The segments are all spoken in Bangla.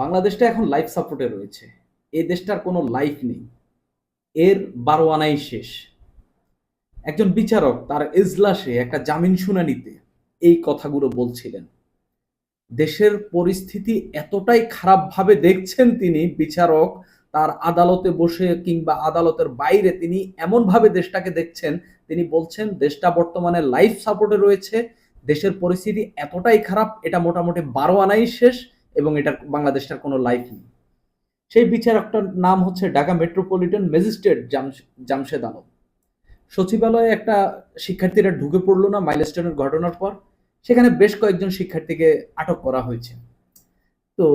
বাংলাদেশটা এখন লাইফ সাপোর্টে রয়েছে। এই দেশটার কোনো লাইফ নেই। এর ১২ আনাই শেষ। একজন বিচারক তার এজলাসে একটা জামিন শুনানিতে এই কথাগুলো বলছিলেন। দেশের পরিস্থিতি এতটাই খারাপভাবে দেখছেন তিনি বিচারক, তার আদালতে বসে কিংবা আদালতের বাইরে তিনি এমনভাবে দেশটাকে দেখছেন, তিনি বলছেন দেশটা বর্তমানে লাইফ সাপোর্টে রয়েছে। দেশের পরিস্থিতি এতটাই খারাপ, এটা মোটামুটি ১২ আনাই শেষ এবং এটার বাংলাদেশটার কোনো লাইফ নেই। সেই বিচারকটার নাম হচ্ছে ঢাকা মেট্রোপলিটন ম্যাজিস্ট্রেট জামশেদ আলম। সচিবালয়ে একটা শিক্ষার্থীরা ঢুকে পড়লো না মাইলস্টোনের ঘটনার পর, সেখানে বেশ কয়েকজন শিক্ষার্থীকে আটক করা হয়েছে। তো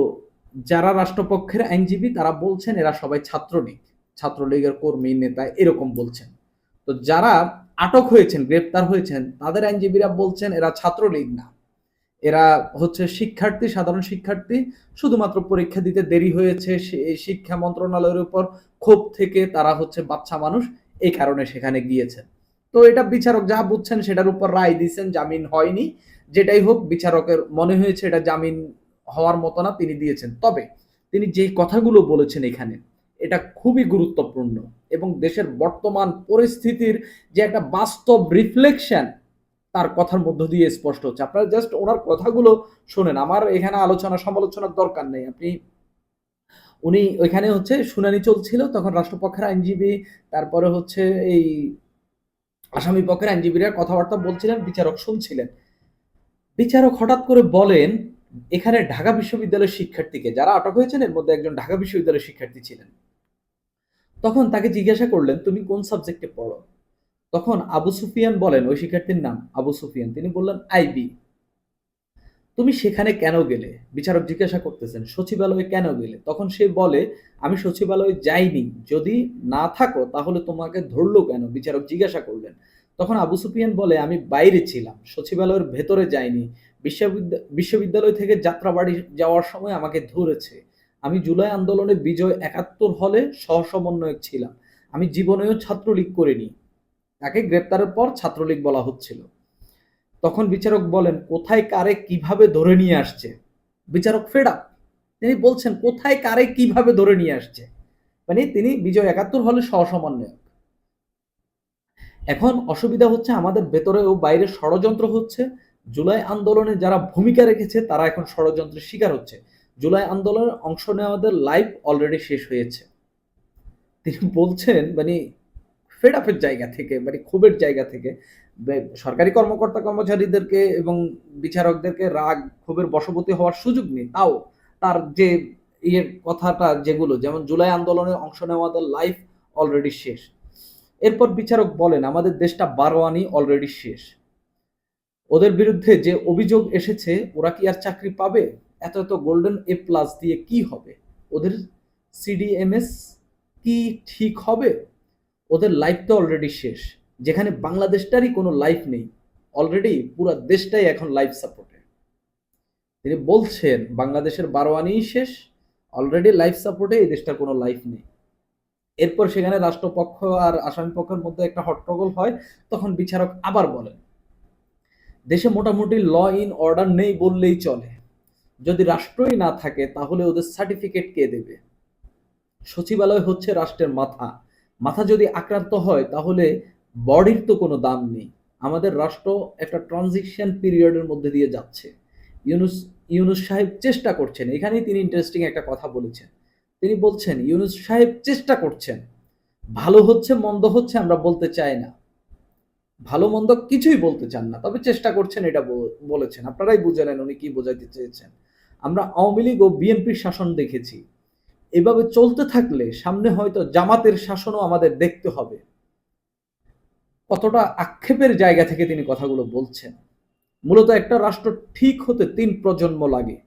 যারা রাষ্ট্রপক্ষের আইনজীবী তারা বলছেন এরা সবাই ছাত্রলীগ, ছাত্রলীগের কর্মী নেতা এরকম বলছেন। তো যারা আটক হয়েছেন, গ্রেপ্তার হয়েছেন, তাদের আইনজীবীরা বলছেন এরা ছাত্রলীগ না, এরা হচ্ছে শিক্ষার্থী, সাধারণ শিক্ষার্থী, শুধুমাত্র পরীক্ষা দিতে দেরি হয়েছে শিক্ষা মন্ত্রণালয়ের উপর ক্ষোভ থেকে তারা হচ্ছে বাচ্চা মানুষ, এই কারণে সেখানে গিয়েছেন। তো এটা বিচারক যা বুঝছেন সেটার উপর রায় দিয়েছেন, জামিন হয়নি। যেটাই হোক, বিচারকের মনে হয়েছে এটা জামিন হওয়ার মতো না, তিনি দিয়েছেন। তবে তিনি যে কথাগুলো বলেছেন এখানে, এটা খুবই গুরুত্বপূর্ণ এবং দেশের বর্তমান পরিস্থিতির যে একটা বাস্তব রিফ্লেকশন তার কথার মধ্য দিয়ে স্পষ্ট হচ্ছে। আপনারা জাস্ট ওনার কথাগুলো শোনেন, আমার এখানে আলোচনা সমালোচনার দরকার নেই। উনি ওইখানে হচ্ছে শুনানি চলছিল, তখন রাষ্ট্রপক্ষের আইনজীবী, তারপরে হচ্ছে এই আসামি পক্ষের আইনজীবীরা কথাবার্তা বলছিলেন, বিচারক শুনছিলেন। বিচারক হঠাৎ করে বলেন এখানে ঢাকা বিশ্ববিদ্যালয়ের শিক্ষার্থীকে, যারা আটক হয়েছেন এর মধ্যে একজন ঢাকা বিশ্ববিদ্যালয়ের শিক্ষার্থী ছিলেন। তখন তাকে জিজ্ঞাসা করলেন তুমি কোন সাবজেক্টে পড়ো? তখন আবু সুফিয়ান বলেন, ওই শিক্ষার্থীর নাম আবু সুফিয়ান, তিনি বললেন আইবি। তুমি সেখানে কেন গেলে? বিচারক জিজ্ঞাসা করতেছেন সচিবালয়ে কেন গেলে? তখন সে বলে আমি সচিবালয়ে যাইনি, যদি না থাকো তাহলে তোমাকে ধরলো কেন? বিচারক জিজ্ঞাসা করলেন। তখন আবু সুফিয়ান বলে আমি বাইরে ছিলাম, সচিবালয়ের ভেতরে যাইনি। বিশ্ববিদ্যালয় থেকে যাত্রাবাড়ি যাওয়ার সময় আমাকে ধরেছে। আমি জুলাই আন্দোলনে বিজয় ৭১ হলে সহসমন্বয়ক ছিলাম। আমি জীবনেও ছাত্রলীগ করিনি। তাকে গ্রেপ্তারের পর ছাত্রলীগ বলা হচ্ছিল। তখন বিচারক বলেন কোথায় কারে কিভাবে ধরে নিয়ে আসছে? বিচারক ফেড আপ, তিনি বলছেন কোথায় কারে কিভাবে ধরে নিয়ে আসছে, মানে তিনি বিজয় ৭১ হলে সহসমন্বয়ক। এখন অসুবিধা হচ্ছে আমাদের ভেতরে ও বাইরে ষড়যন্ত্র হচ্ছে। জুলাই আন্দোলনে যারা ভূমিকা রেখেছে তারা এখন ষড়যন্ত্রের শিকার হচ্ছে। জুলাই আন্দোলনে অংশ নেওয়াদের লাইফ অলরেডি শেষ হয়েছে। তিনি বলছেন মানে ফেড আপের জায়গা থেকে, মানে ক্ষোভের জায়গা থেকে, সরকারি কর্মকর্তা কর্মচারীদেরকে এবং বিচারকদেরকে রাগ ক্ষোভের বশবর্তী হওয়ার সুযোগ নেই। তাও তার যে ইয়ের কথাটা, যেগুলো যেমন জুলাই আন্দোলনে অংশ নেওয়াদের লাইফ অলরেডি শেষ। এরপর বিচারক বলেন আমাদের দেশটা ১২ আনি অলরেডি শেষ। ওদের বিরুদ্ধে যে অভিযোগ এসেছে ওরা কি আর চাকরি পাবে? এত এত গোল্ডেন এ প্লাস দিয়ে কি হবে? ওদের সিডিএমএস কি ঠিক হবে? ওদের লাইফ তো অলরেডি শেষ। যেখানে বাংলাদেশটারই কোনো লাইফ নেই, অলরেডি পুরো দেশটাই এখন লাইফ সাপোর্টে। তিনি বলছেন বাংলাদেশের ১২ আনিই শেষ, অলরেডি লাইফ সাপোর্টে, এই দেশটার কোনো লাইফ নেই। এরপর সেখানে রাষ্ট্রপক্ষ আর আসামি পক্ষের মধ্যে একটা হট্টগোল হয়। তখন বিচারক আবার বলেন দেশে মোটামুটি ল ইন অর্ডার নেই বললেই চলে। যদি রাষ্ট্রই না থাকে তাহলে ওদের সার্টিফিকেট কে দেবে? সচিবালয় হচ্ছে রাষ্ট্রের মাথা। মাথা যদি আক্রান্ত হয় তাহলে বডির তো কোনো দাম নেই। আমাদের রাষ্ট্র একটা ট্রানজিশন পিরিয়ডের মধ্যে দিয়ে যাচ্ছে। ইউনুস ইউনুস সাহেব চেষ্টা করছেন, এখানেই তিনি ইন্টারেস্টিং একটা কথা বলেছেন। তিনি বলছেন ইউনুস সাহেব চেষ্টা করছেন, ভালো হচ্ছে মন্দ হচ্ছে আমরা বলতে চাই না, ভালো মন্দ কিছুই বলতে চান না, তবে চেষ্টা করছেন এটা বলেছেন। আপনারাই বুঝে নেন উনি কি বোঝাতে চেয়েছেন। আমরা আওয়ামী লীগ ও বিএনপির শাসন দেখেছি, এভাবে চলতে থাকলে সামনে হয়তো জামাতের শাসনও আমাদের দেখতে হবে। কতটা আক্ষেপের জায়গা থেকে তিনি কথাগুলো বলছেন। মূলত একটা রাষ্ট্র ঠিক হতে ৩ প্রজন্ম লাগে।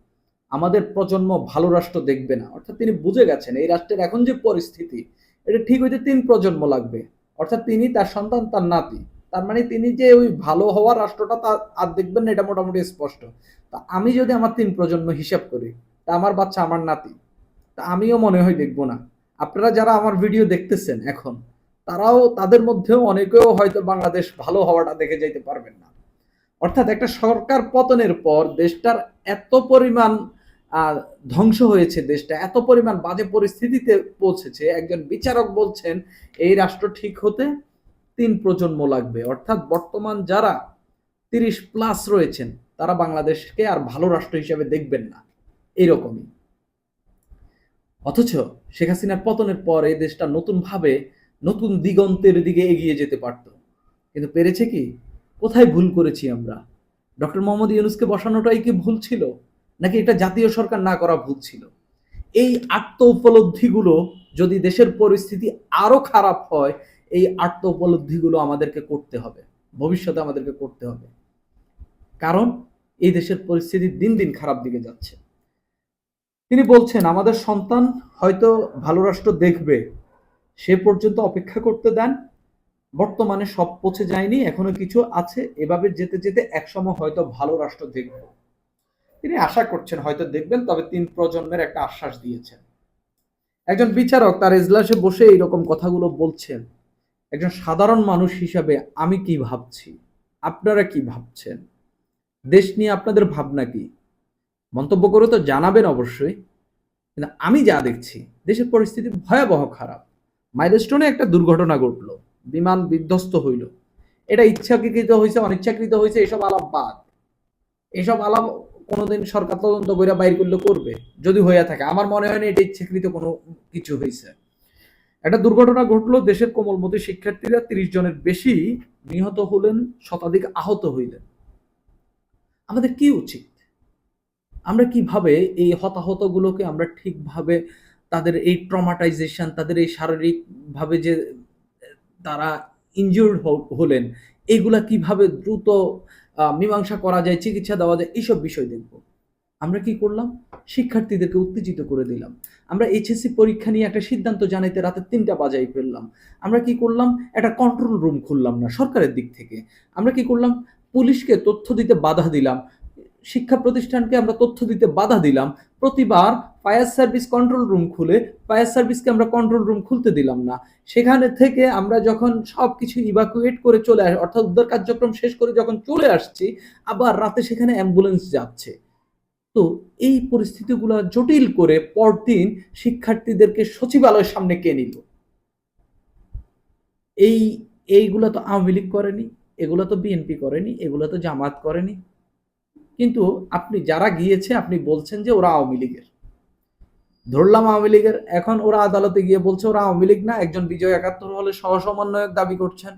আমাদের প্রজন্ম ভালো রাষ্ট্র দেখবে না, অর্থাৎ তিনি বুঝে গেছেন এই রাষ্ট্রের এখন যে পরিস্থিতি এটা ঠিক হইতে ৩ প্রজন্ম লাগবে। অর্থাৎ তিনি, তার সন্তান, তার নাতি। তার মানে তিনি যে ওই ভালো হওয়ার রাষ্ট্রটা তা আর দেখবেন না, এটা মোটামুটি স্পষ্ট। তা আমি যদি আমার ৩ প্রজন্ম হিসাব করি, তা আমার বাচ্চা আমার নাতি, তা আমিও মনে হয় দেখবো না। আপনারা যারা আমার ভিডিও দেখতেছেন এখন, তারাও, তাদের মধ্যেও অনেকেও হয়তো বাংলাদেশ ভালো হওয়াটা দেখে যাইতে পারবেন না। অর্থাৎ একটা সরকার পতনের পর দেশটার এত পরিমাণ ধ্বংস হয়েছে, দেশটা এত পরিমাণ বাজে পরিস্থিতিতে পৌঁছেছে, একজন বিচারক বলছেন এই রাষ্ট্র ঠিক হতে 3 প্রজন্ম লাগবে। অর্থাৎ বর্তমান যারা 30+ রয়েছেন তারা বাংলাদেশকে আর ভালো রাষ্ট্র হিসেবে দেখবেন না, এরকমই। অথচ শেখ হাসিনার পতনের পর এই দেশটা নতুনভাবে নতুন দিগন্তের দিকে এগিয়ে যেতে পারত, কিন্তু পেরেছে কি? কোথায় ভুল করেছি আমরা? ডক্টর মোহাম্মদ ইউনূসকে বসানোটাই কি ভুল ছিল, নাকি এটা জাতীয় সরকার না করা ভুল ছিল? এই আত্ম উপলব্ধিগুলো যদি দেশের পরিস্থিতি আরো খারাপ হয়, এই আত্ম উপলব্ধিগুলো আমাদেরকে করতে হবে, ভবিষ্যতে আমাদেরকে করতে হবে। কারণ এই দেশের পরিস্থিতি দিন দিন খারাপ দিকে যাচ্ছে। তিনি বলছেন আমাদের সন্তান হয়তো ভালো রাষ্ট্র দেখবে, সে পর্যন্ত অপেক্ষা করতে দেন, বর্তমানে সব পৌঁছে যায়নি, এখনো কিছু আছে, এভাবে যেতে যেতে একসময় হয়তো ভালো রাষ্ট্র দেখব। তিনি আশা করছেন হয়তো দেখবেন, তবে 3 প্রজন্মের একটা আশ্বাস দিয়েছেন। একজন বিচারক তার এজলাসে বসে এইরকম কথাগুলো বলছেন। একজন সাধারণ মানুষ হিসাবে আমি কি ভাবছি, আপনারা কি ভাবছেন, দেশ নিয়ে আপনাদের ভাবনা কি? মন্তব্য করে তো জানাবেন অবশ্যই। কিন্তু আমি যা দেখছি দেশের পরিস্থিতি ভয়াবহ খারাপ। মাইলস্টোনে একটা দুর্ঘটনা ঘটলো, বিমান বিধ্বস্ত হইল, এটা ইচ্ছাকৃত হয়েছে অনিচ্ছাকৃত হয়েছে এসব আলাপ বাদ। এসব আলাপ কোনোদিন সরকার তদন্ত করে বাইর করলে করবে, যদি হইয়া থাকে। আমার মনে হয় না এটা ইচ্ছাকৃত কোনো কিছু হয়েছে। একটা দুর্ঘটনা ঘটলো, দেশের কোমলমতি শিক্ষার্থীরা 30 জনের বেশি নিহত হলেন, শতাধিক আহত হইলেন। আমাদের কি উচিত? আমরা কিভাবে এই হতাহতগুলোকে আমরা ঠিকভাবে তাদের এই ট্রমাটাইজেশন, তাদের এই শারীরিকভাবে যে তারা ইনজিউরড হলেন, এগুলা কিভাবে দ্রুত মীমাংসা করা যায়, চিকিৎসা দেওয়া যায়, এইসব বিষয় দেখব। আমরা কি করলাম? শিক্ষার্থীদেরকে উত্তেজিত করে দিলাম। আমরা এইচএসসি পরীক্ষা নিয়ে একটা সিদ্ধান্ত জানাইতে রাতে 3টা বাজাই ফেললাম। আমরা কি করলাম? একটা কন্ট্রোল রুম খুললাম না সরকারের দিক থেকে। আমরা কি করলাম? পুলিশকে তথ্য দিতে বাধা দিলাম। শিক্ষা প্রতিষ্ঠানকে আমরা তথ্য দিতে বাধা দিলাম। প্রতিবার ফায়ার সার্ভিস কন্ট্রোল রুম খুলে ফায়ার সার্ভিসকে আমরা কন্ট্রোল রুম খুলতে দিলাম না। সেখানে থেকে আমরা যখন সবকিছু ইভাকুয়েট করে চলে আসি, অর্থাৎ উদ্ধার কার্যক্রম শেষ করে যখন চলে আসছি, আবার রাতে সেখানে অ্যাম্বুলেন্স যাচ্ছে। তো এই পরিস্থিতিগুলো জটিল করে পরদিন শিক্ষার্থীদেরকে সচিবালয়ের সামনে কে নিল? এই এইগুলা তো আওয়ামী লীগ করেনি, এগুলো তো বিএনপি করেনি, এগুলো তো জামাত করেনি। কিন্তু আপনি যারা গিয়েছে আপনি বলছেন যে ওরা আওয়ামী লীগের। ধরলাম আওয়ামী লীগের, এখন ওরা আদালতে গিয়ে বলছে ওরা আওয়ামী লীগ না, একজন বিজয় ৭১ হলে সহসমন্বয়ক দাবি করছেন।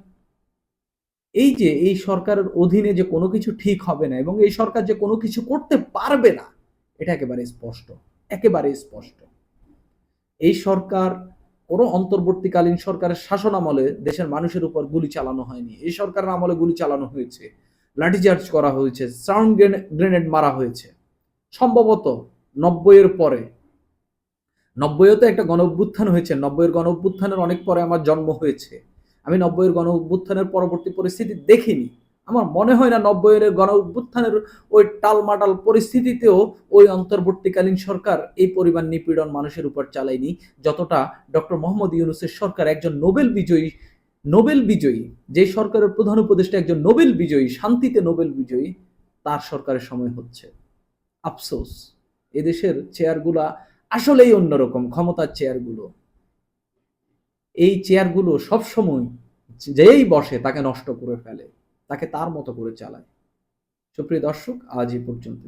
এই যে এই সরকারের অধীনে যে কোনো কিছু ঠিক হবে না এবং এই সরকার যে কোনো কিছু করতে পারবে না, এটা একেবারে স্পষ্ট, একেবারে স্পষ্ট। এই সরকার কোনো অন্তর্বর্তীকালীন সরকারের শাসন আমলে দেশের মানুষের উপর গুলি চালানো হয়নি। এই সরকারের আমলে গুলি চালানো হয়েছে, লাঠিচার্জ করা হয়েছে, সাউন্ড গ্রেনেড মারা হয়েছে। সম্ভবত ৯০-এর পরে, ৯০-তে একটা গণ অভ্যুত্থান হয়েছে, ৯০-এর গণ অভ্যুত্থানের অনেক পরে আমার জন্ম হয়েছে। আমি ৯০-এর গণ অভ্যুত্থানের পরবর্তী পরিস্থিতি দেখিনি। আমার মনে হয় না ৯০-এর গণ অভ্যুত্থানের ওই টালমাটাল পরিস্থিতিতেও ওই অন্তর্বর্তীকালীন সরকার এই পরিমাণ নিপীড়ন মানুষের উপর চালায়নি, যতটা ডক্টর মোহাম্মদ ইউনূসের সরকার, একজন নোবেল বিজয়ী, যে সরকারের প্রধান উপদেষ্টা একজন নোবেল বিজয়ী, শান্তিতে নোবেল বিজয়ী, তার সরকারের সময় হচ্ছে। আফসোস, এদেশের চেয়ারগুলা আসলেই অন্যরকম ক্ষমতার চেয়ারগুলো। এই চেয়ারগুলো সবসময় যেই বসে তাকে নষ্ট করে ফেলে, তাকে তার মতো করে চালায়। সুপ্রিয় দর্শক, আজ এই পর্যন্ত।